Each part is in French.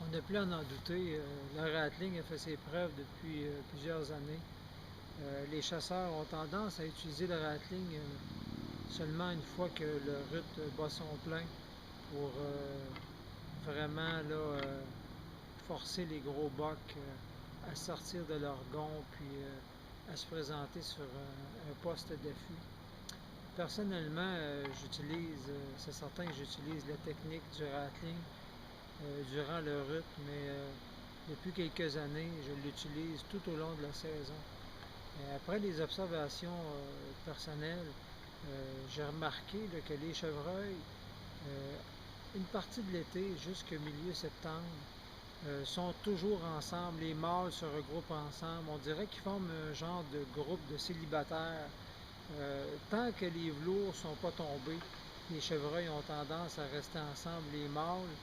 On ne plus en douter, le rattling a fait ses preuves depuis plusieurs années. Les chasseurs ont tendance à utiliser le rattling seulement une fois que le rut bat son plein pour vraiment forcer les gros bocs à sortir de leur gond puis à se présenter sur un poste d'affût. Personnellement, c'est certain que j'utilise la technique du rattling durant le rut, mais depuis quelques années, je l'utilise tout au long de la saison. Après des observations personnelles, j'ai remarqué que les chevreuils, une partie de l'été jusqu'au milieu septembre, sont toujours ensemble. Les mâles se regroupent ensemble. On dirait qu'ils forment un genre de groupe de célibataires. Tant que les velours ne sont pas tombés, les chevreuils ont tendance à rester ensemble, les mâles,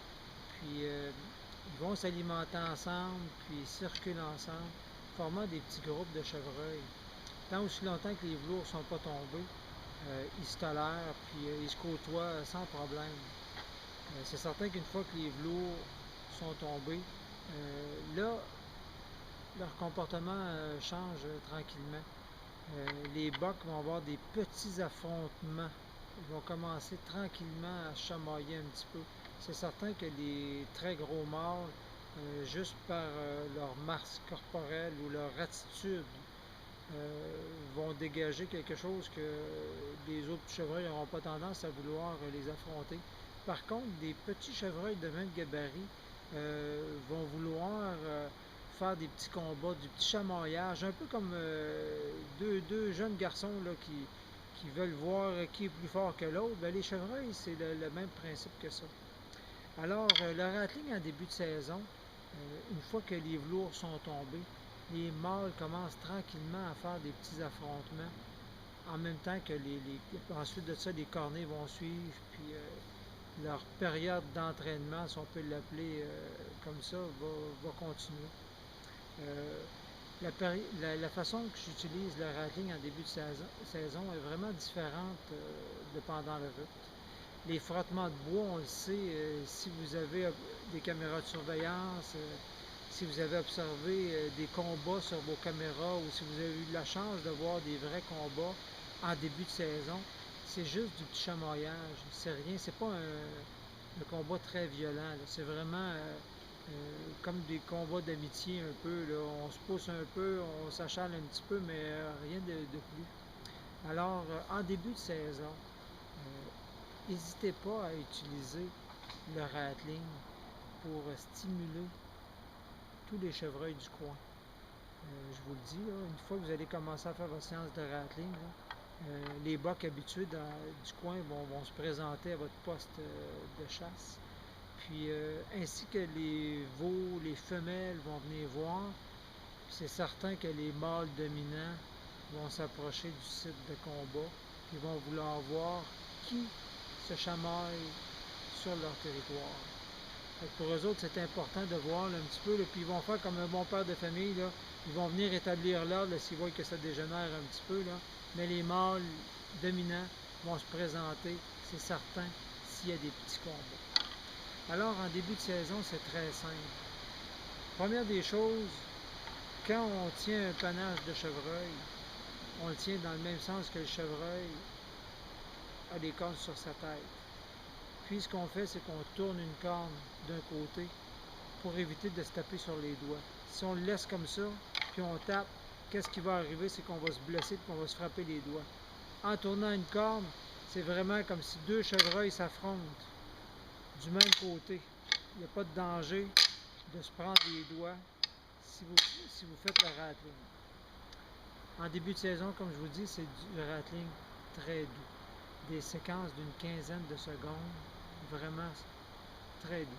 puis ils vont s'alimenter ensemble, puis ils circulent ensemble, formant des petits groupes de chevreuils. Tant aussi longtemps que les velours ne sont pas tombés, ils se tolèrent, puis ils se côtoient sans problème. C'est certain qu'une fois que les velours sont tombés, là, leur comportement change tranquillement. Les bocs vont avoir des petits affrontements. Ils vont commencer tranquillement à chamailler un petit peu. C'est certain que les très gros mâles, juste par leur masse corporelle ou leur attitude, vont dégager quelque chose que les autres chevreuils n'auront pas tendance à vouloir les affronter. Par contre, des petits chevreuils de même gabarit vont vouloir faire des petits combats, du petit chamaillage, un peu comme deux jeunes garçons là, qui veulent voir qui est plus fort que l'autre. Les chevreuils, c'est le même principe que ça. Alors, le rattling en début de saison, une fois que les velours sont tombés, les mâles commencent tranquillement à faire des petits affrontements, en même temps que ensuite de ça, les cornets vont suivre, puis leur période d'entraînement, si on peut l'appeler comme ça, va continuer. La façon que j'utilise le rattling en début de saison est vraiment différente de pendant le rut. Les frottements de bois, on le sait, si vous avez des caméras de surveillance, si vous avez observé des combats sur vos caméras ou si vous avez eu la chance de voir des vrais combats en début de saison, c'est juste du petit chamaillage. C'est rien, c'est pas un combat très violent. C'est vraiment comme des combats d'amitié un peu. Là. On se pousse un peu, on s'achale un petit peu, mais rien de plus. Alors, en début de saison, n'hésitez pas à utiliser le rattling pour stimuler tous les chevreuils du coin. Je vous le dis, là, une fois que vous allez commencer à faire votre séance de rattling, les bocs habitués du coin vont se présenter à votre poste de chasse. Puis ainsi que les veaux, les femelles vont venir voir. C'est certain que les mâles dominants vont s'approcher du site de combat. Ils vont vouloir voir qui se chamaille sur leur territoire. Pour eux autres, c'est important de voir là, un petit peu, là, puis ils vont faire comme un bon père de famille, là, ils vont venir établir l'ordre s'ils voient que ça dégénère un petit peu, là, mais les mâles dominants vont se présenter, c'est certain, s'il y a des petits combats. Alors, en début de saison, c'est très simple. Première des choses, quand on tient un panache de chevreuil, on le tient dans le même sens que le chevreuil a des cornes sur sa tête. Puis ce qu'on fait, c'est qu'on tourne une corne d'un côté pour éviter de se taper sur les doigts. Si on le laisse comme ça, puis on tape, qu'est-ce qui va arriver? C'est qu'on va se blesser et qu'on va se frapper les doigts. En tournant une corne, c'est vraiment comme si deux chevreuils s'affrontent du même côté. Il n'y a pas de danger de se prendre les doigts si vous faites le rattling. En début de saison, comme je vous dis, c'est du rattling très doux. Des séquences d'une quinzaine de secondes, vraiment très doux.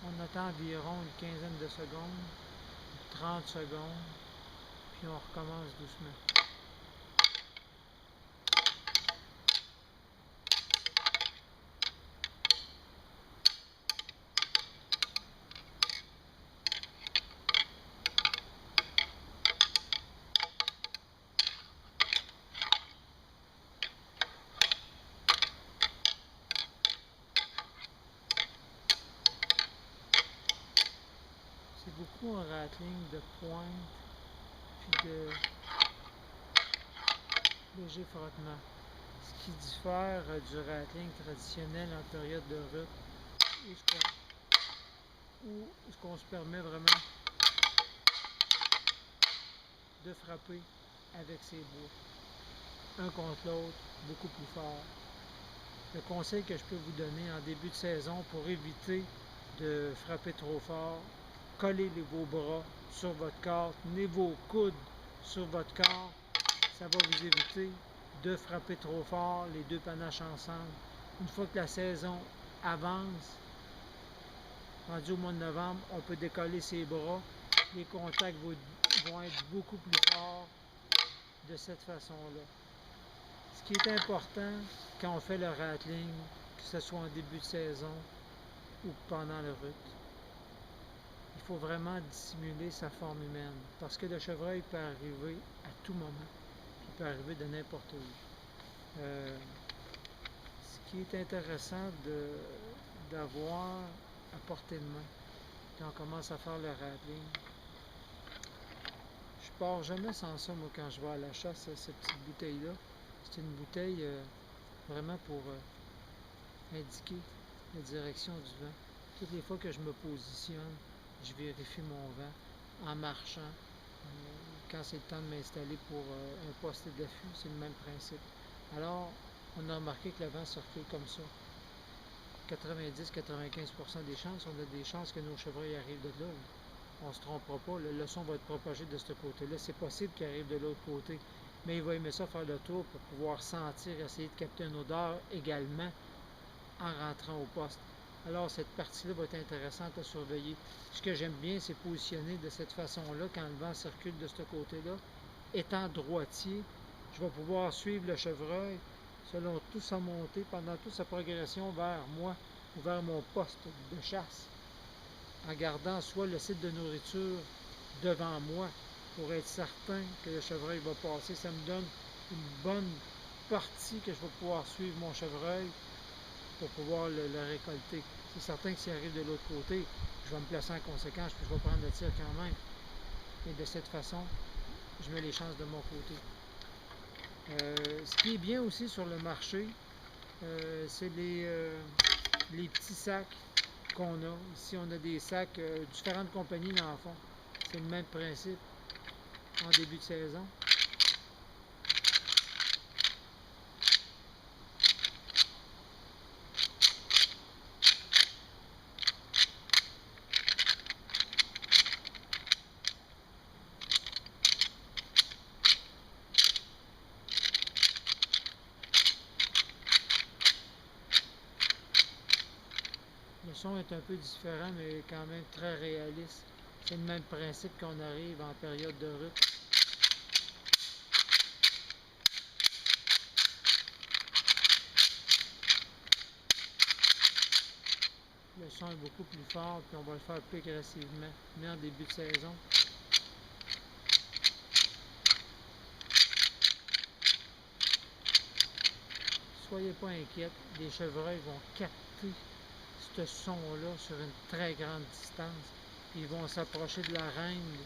On attend environ une quinzaine de secondes, 30 secondes, puis on recommence doucement. rattling de pointe puis de léger frottement. Ce qui diffère du rattling traditionnel en période de rut, où ce qu'on se permet vraiment de frapper avec ses bois, un contre l'autre, beaucoup plus fort. Le conseil que je peux vous donner en début de saison pour éviter de frapper trop fort, collez vos bras sur votre corps, tenez vos coudes sur votre corps, ça va vous éviter de frapper trop fort les deux panaches ensemble. Une fois que la saison avance, rendu au mois de novembre, on peut décoller ses bras, les contacts vont être beaucoup plus forts de cette façon-là. Ce qui est important quand on fait le rattling, que ce soit en début de saison ou pendant le rut, il faut vraiment dissimuler sa forme humaine parce que le chevreuil peut arriver à tout moment, il peut arriver de n'importe où. Ce qui est intéressant d'avoir à portée de main quand on commence à faire le rattling, je pars jamais sans ça moi quand je vais à la chasse, cette petite bouteille-là. C'est une bouteille vraiment pour indiquer la direction du vent. Toutes les fois que je me positionne, je vérifie mon vent en marchant. Quand c'est le temps de m'installer pour un poste d'affût, c'est le même principe. Alors, on a remarqué que le vent circule comme ça. 90-95% des chances, on a des chances que nos chevreuils arrivent de là. On ne se trompera pas, le son va être propagé de ce côté-là. C'est possible qu'il arrive de l'autre côté, mais il va aimer ça faire le tour pour pouvoir sentir, essayer de capter une odeur également en rentrant au poste. Alors cette partie-là va être intéressante à surveiller. Ce que j'aime bien, c'est positionner de cette façon-là quand le vent circule de ce côté-là. Étant droitier, je vais pouvoir suivre le chevreuil selon toute sa montée, pendant toute sa progression vers moi ou vers mon poste de chasse, en gardant soit le site de nourriture devant moi pour être certain que le chevreuil va passer. Ça me donne une bonne partie que je vais pouvoir suivre mon chevreuil pour pouvoir le récolter. C'est certain que s'il arrive de l'autre côté, je vais me placer en conséquence, puis je vais prendre le tir quand même. Et de cette façon, je mets les chances de mon côté. Ce qui est bien aussi sur le marché, c'est les petits sacs qu'on a. Ici, on a des sacs, différentes compagnies dans le fond. C'est le même principe en début de saison. Le son est un peu différent, mais quand même très réaliste. C'est le même principe qu'on arrive en période de rut. Le son est beaucoup plus fort, puis on va le faire plus agressivement, mais en début de saison. Soyez pas inquiets, les chevreuils vont capter ce son-là sur une très grande distance. Ils vont s'approcher de la reine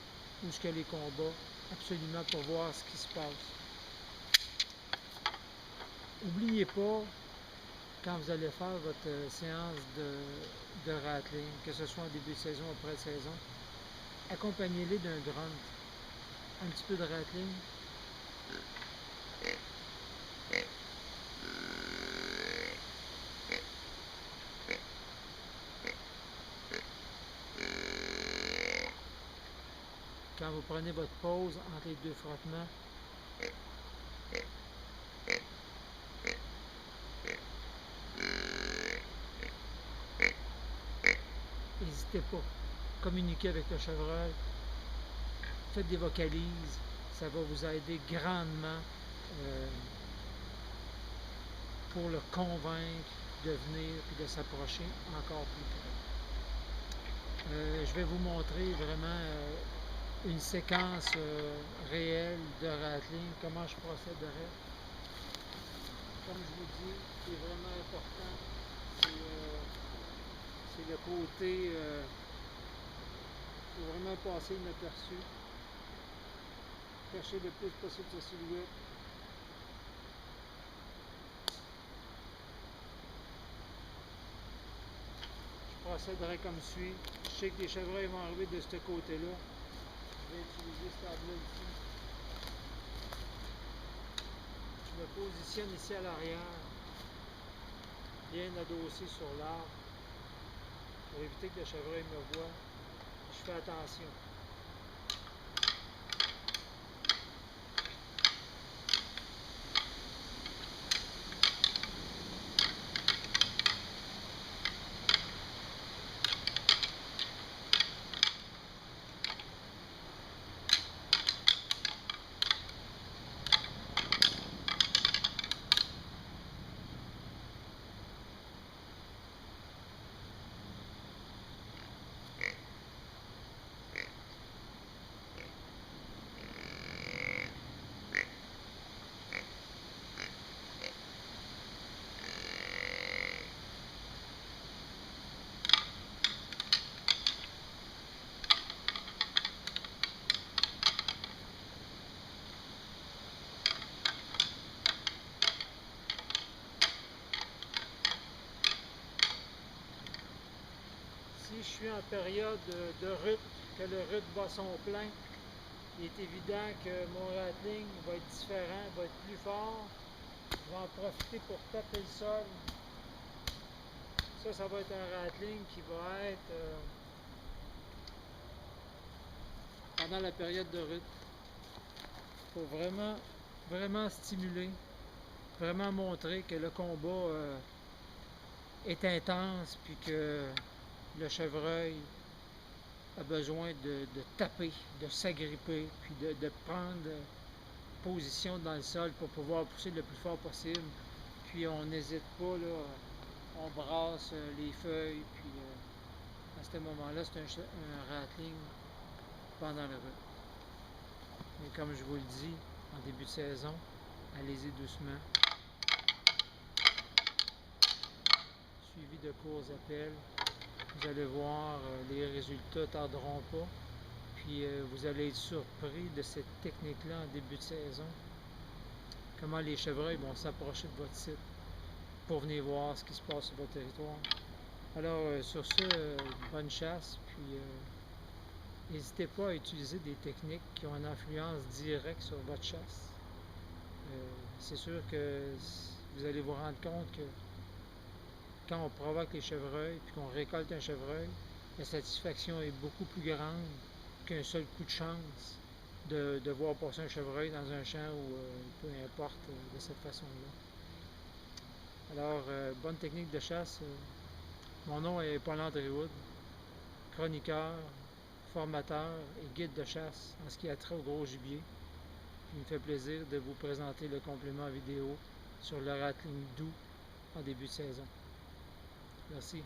où ce que les combats, absolument pour voir ce qui se passe. N'oubliez pas, quand vous allez faire votre séance de rattling, que ce soit en début de saison ou après de saison, accompagnez-les d'un grunt. Un petit peu de rattling. Quand vous prenez votre pause entre les deux frottements, n'hésitez pas. Communiquez avec le chevreuil. Faites des vocalises. Ça va vous aider grandement pour le convaincre de venir et de s'approcher encore plus près. Je vais vous montrer vraiment une séquence réelle de rattling, comment je procéderais. Comme je vous dis, ce qui est vraiment important, c'est le côté Il faut vraiment passer inaperçu. Cacher le plus possible sa silhouette. Je procéderai comme suit. Je sais que les chevreuils vont arriver de ce côté-là. Je vais utiliser ce table-là ici. Je me positionne ici à l'arrière, bien adossé sur l'arbre, pour éviter que le chevreuil me voie. Je fais attention. Si je suis en période de rut, que le rut bat son plein, il est évident que mon rattling va être différent, va être plus fort. Je vais en profiter pour taper le sol. Ça va être un rattling qui va être pendant la période de rut. Il faut vraiment stimuler, vraiment montrer que le combat est intense, puis que le chevreuil a besoin de taper, de s'agripper, puis de prendre position dans le sol pour pouvoir pousser le plus fort possible. Puis on n'hésite pas, là, on brasse les feuilles, puis à ce moment-là, c'est un rattling pendant le rut. Mais comme je vous le dis, en début de saison, allez-y doucement. Suivi de courts appels. Vous allez voir, les résultats ne tarderont pas. Puis vous allez être surpris de cette technique-là en début de saison. Comment les chevreuils vont s'approcher de votre site pour venir voir ce qui se passe sur votre territoire. Alors, sur ce, bonne chasse. Puis n'hésitez pas à utiliser des techniques qui ont une influence directe sur votre chasse. C'est sûr que vous allez vous rendre compte que quand on provoque les chevreuils puis qu'on récolte un chevreuil, la satisfaction est beaucoup plus grande qu'un seul coup de chance de voir passer un chevreuil dans un champ ou peu importe de cette façon-là. Alors, bonne technique de chasse. Mon nom est Paul-André Wood, chroniqueur, formateur et guide de chasse en ce qui a trait au gros gibier. Il me fait plaisir de vous présenter le complément vidéo sur le rattling doux en début de saison. Merci.